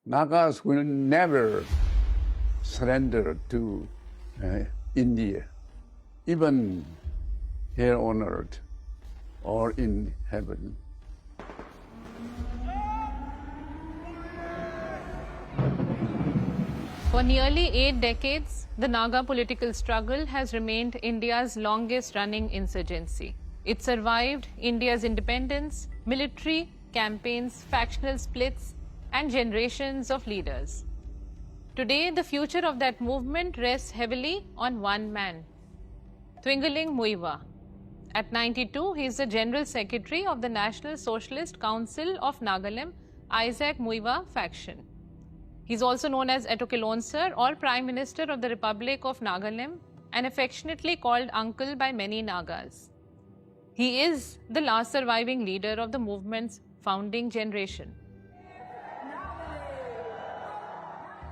Nagas will never surrender to India, even here on earth or in heaven. For nearly 8 decades, the Naga political struggle has remained India's longest-running insurgency. It survived India's independence, military campaigns, factional splits, and generations of leaders. Today, the future of that movement rests heavily on one man, Twingling Muiva. At 92, he is the General Secretary of the National Socialist Council of Nagaland, Isaac Muiva faction. He is also known as Etokilonsar or Prime Minister of the Republic of Nagaland and affectionately called Uncle by many Nagas. He is the last surviving leader of the movement's founding generation.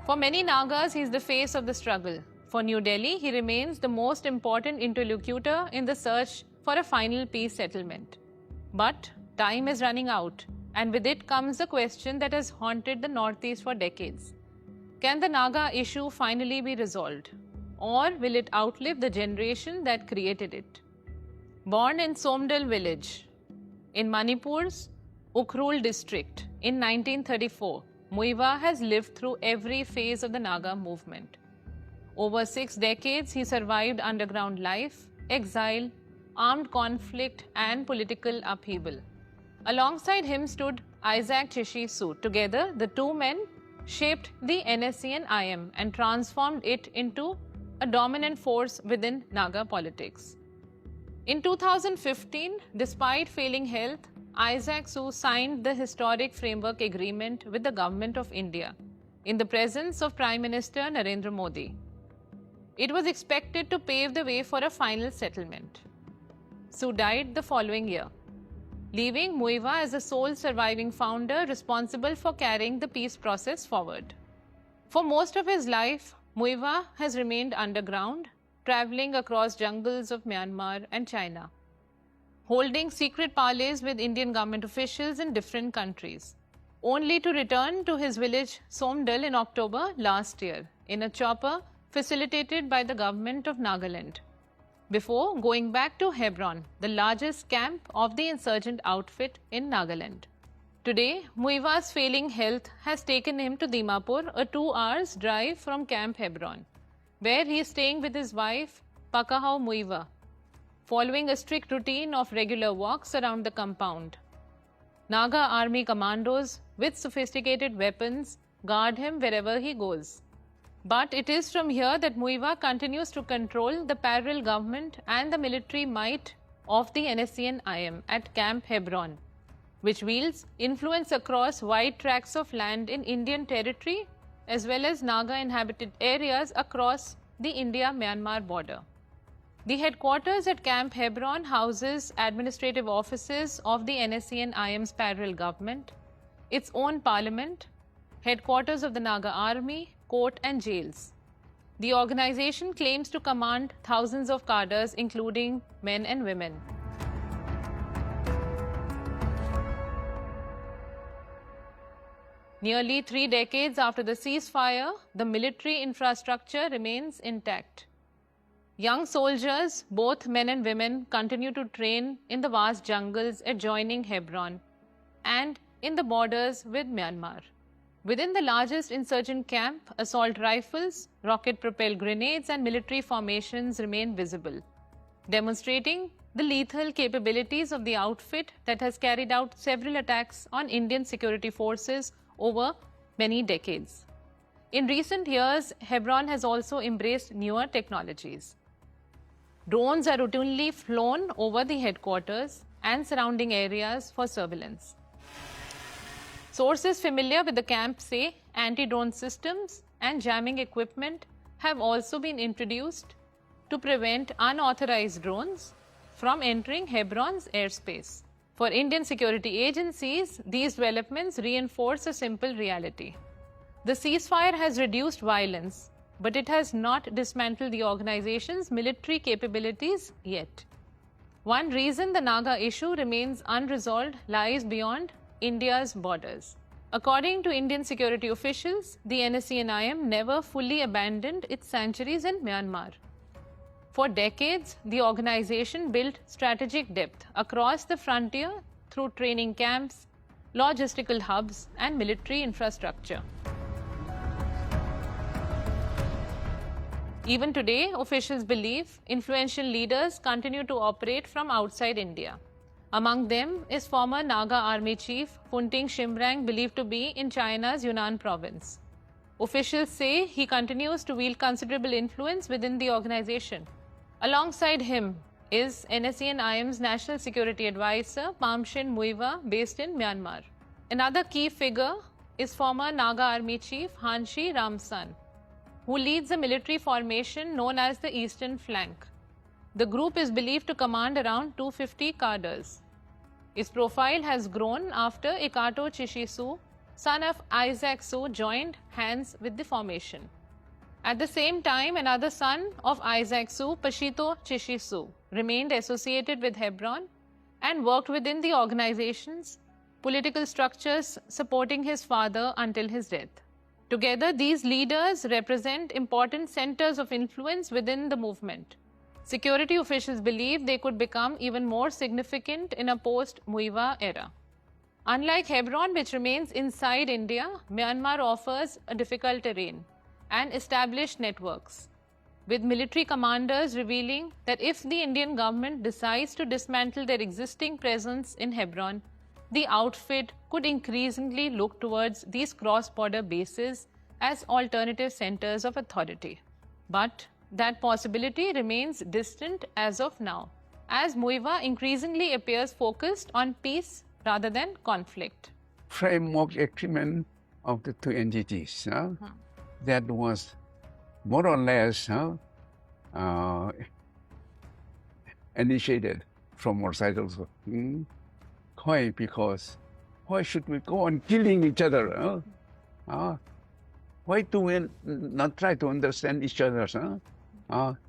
For many Nagas, he is the face of the struggle. For New Delhi, he remains the most important interlocutor in the search for a final peace settlement. But time is running out, and with it comes the question that has haunted the Northeast for decades. Can the Naga issue finally be resolved? Or will it outlive the generation that created it? Born in Somdal village, in Manipur's Ukhrul district in 1934, Muiva has lived through every phase of the Naga movement. Over 6 decades, he survived underground life, exile, armed conflict, and political upheaval. Alongside him stood Isaac Chishi Su. Together, the two men shaped the NSCN-IM and transformed it into a dominant force within Naga politics. In 2015, despite failing health, Isaac Su signed the historic framework agreement with the Government of India in the presence of Prime Minister Narendra Modi. It was expected to pave the way for a final settlement. Su died the following year, leaving Muiva as the sole surviving founder responsible for carrying the peace process forward. For most of his life, Muiva has remained underground, traveling across jungles of Myanmar and China, holding secret parleys with Indian government officials in different countries, only to return to his village Somdal in October last year in a chopper facilitated by the government of Nagaland, before going back to Hebron, the largest camp of the insurgent outfit in Nagaland. Today, Muiva's failing health has taken him to Dimapur, a 2 hours drive from Camp Hebron, where he is staying with his wife, Pakahau Muiva, following a strict routine of regular walks around the compound. Naga army commandos with sophisticated weapons guard him wherever he goes. But it is from here that Muiva continues to control the parallel government and the military might of the NSCN-IM at Camp Hebron, which wields influence across wide tracts of land in Indian territory as well as Naga-inhabited areas across the India-Myanmar border. The headquarters at Camp Hebron houses administrative offices of the NSCN-IM's parallel government, its own parliament, headquarters of the Naga army, court and jails. The organization claims to command thousands of cadres, including men and women. Nearly 3 decades after the ceasefire, the military infrastructure remains intact. Young soldiers, both men and women, continue to train in the vast jungles adjoining Hebron and in the borders with Myanmar. Within the largest insurgent camp, assault rifles, rocket-propelled grenades and military formations remain visible, demonstrating the lethal capabilities of the outfit that has carried out several attacks on Indian security forces over many decades. In recent years, Hebron has also embraced newer technologies. Drones are routinely flown over the headquarters and surrounding areas for surveillance. Sources familiar with the camp say anti-drone systems and jamming equipment have also been introduced to prevent unauthorized drones from entering Hebron's airspace. For Indian security agencies, these developments reinforce a simple reality. The ceasefire has reduced violence, but it has not dismantled the organization's military capabilities yet. One reason the Naga issue remains unresolved lies beyond India's borders. According to Indian security officials, the NSCN-IM never fully abandoned its sanctuaries in Myanmar. For decades, the organization built strategic depth across the frontier through training camps, logistical hubs, and military infrastructure. Even today, officials believe influential leaders continue to operate from outside India. Among them is former Naga army chief Phunting Shimrang, believed to be in China's Yunnan province. Officials say he continues to wield considerable influence within the organization. Alongside him is NSCN-IM's National Security Advisor Pamshin Muiwa, based in Myanmar. Another key figure is former Naga army chief Hanshi Ramsan, who leads a military formation known as the Eastern Flank. The group is believed to command around 250 cadres. His profile has grown after Ikato Chishisu, son of Isaac Su, joined hands with the formation. At the same time, another son of Isaac Su, Pashito Chishisu, remained associated with Hebron and worked within the organization's political structures, supporting his father until his death. Together, these leaders represent important centers of influence within the movement. Security officials believe they could become even more significant in a post-Muiwa era. Unlike Hebron, which remains inside India, Myanmar offers a difficult terrain and established networks, with military commanders revealing that if the Indian government decides to dismantle their existing presence in Hebron, the outfit could increasingly look towards these cross-border bases as alternative centers of authority. But that possibility remains distant as of now, as Muiwa increasingly appears focused on peace rather than conflict. Framework agreement of the two entities, that was more or less initiated from our side also. Why? Because why should we go on killing each other? Why do we not try to understand each other?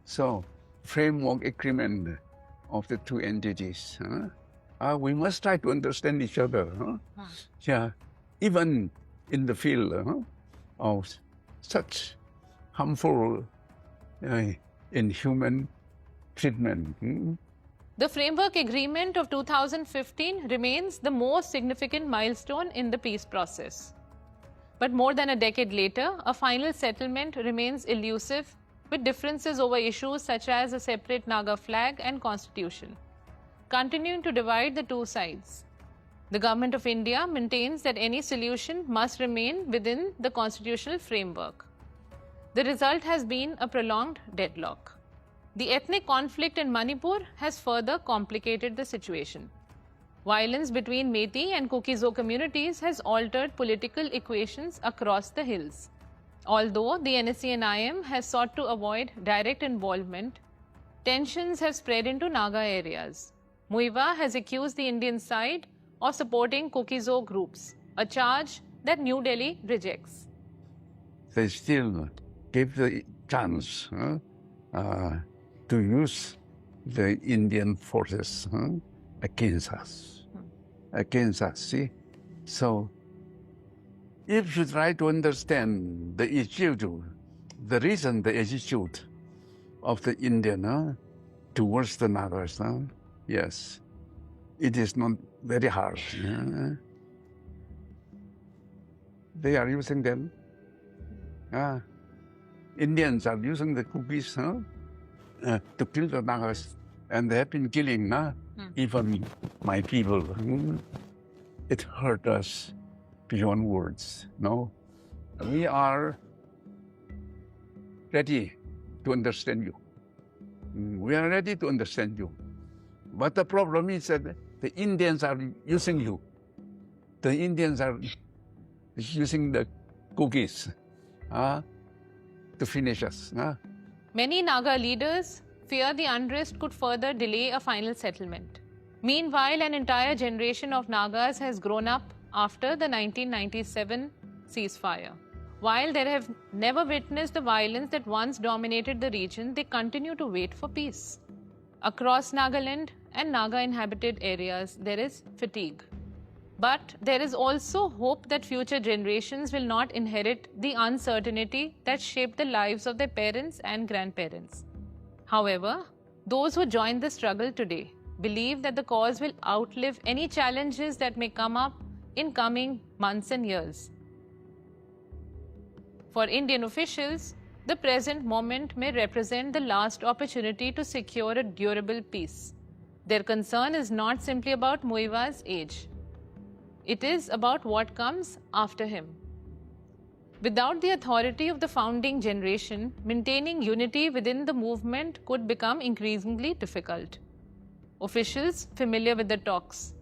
So, framework agreement of the two entities. We must try to understand each other. Yeah, even in the field of such harmful, inhuman treatment. The Framework Agreement of 2015 remains the most significant milestone in the peace process. But more than a decade later, a final settlement remains elusive, with differences over issues such as a separate Naga flag and constitution, continuing to divide the two sides. The Government of India maintains that any solution must remain within the constitutional framework. The result has been a prolonged deadlock. The ethnic conflict in Manipur has further complicated the situation. Violence between Meitei and Kuki-Zo communities has altered political equations across the hills. Although the NSCN-IM has sought to avoid direct involvement, tensions have spread into Naga areas. Muiwa has accused the Indian side of supporting Kuki-Zo groups, a charge that New Delhi rejects. They still give the chance to use the Indian forces against us. See? So, if you try to understand the attitude, the reason, the attitude of the Indian towards the Nagas, yes, it is not very hard. They are using them. Indians are using the cookies to kill the Nagas, and they have been killing even my people. It hurt us beyond words. No, we are ready to understand you. We are ready to understand you. But the problem is that the Indians are using you. The Indians are using the cookies to finish us. Many Naga leaders fear the unrest could further delay a final settlement. Meanwhile, an entire generation of Nagas has grown up after the 1997 ceasefire. While they have never witnessed the violence that once dominated the region, they continue to wait for peace. Across Nagaland and Naga-inhabited areas, there is fatigue. But there is also hope that future generations will not inherit the uncertainty that shaped the lives of their parents and grandparents. However, those who join the struggle today believe that the cause will outlive any challenges that may come up in coming months and years. For Indian officials, the present moment may represent the last opportunity to secure a durable peace. Their concern is not simply about Muiwa's age. It is about what comes after him. Without the authority of the founding generation, maintaining unity within the movement could become increasingly difficult. Officials familiar with the talks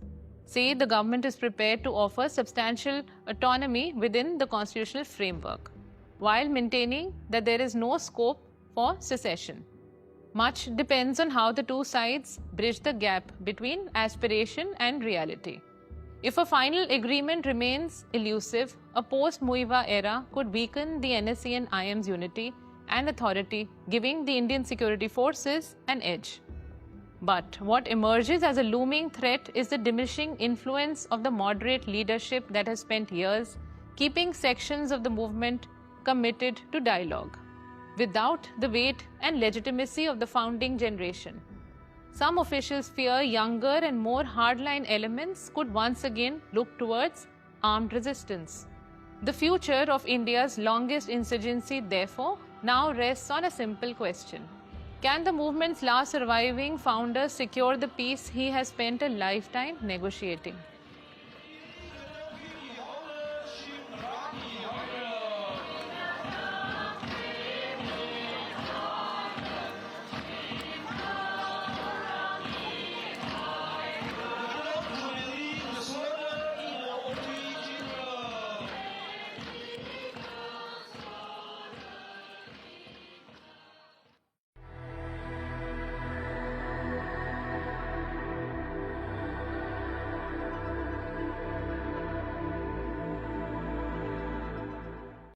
say the government is prepared to offer substantial autonomy within the constitutional framework, while maintaining that there is no scope for secession. Much depends on how the two sides bridge the gap between aspiration and reality. If a final agreement remains elusive, a post-Muiwa era could weaken the NSE and IM's unity and authority, giving the Indian security forces an edge. But what emerges as a looming threat is the diminishing influence of the moderate leadership that has spent years keeping sections of the movement committed to dialogue, without the weight and legitimacy of the founding generation. Some officials fear younger and more hardline elements could once again look towards armed resistance. The future of India's longest insurgency, therefore, now rests on a simple question. Can the movement's last surviving founder secure the peace he has spent a lifetime negotiating?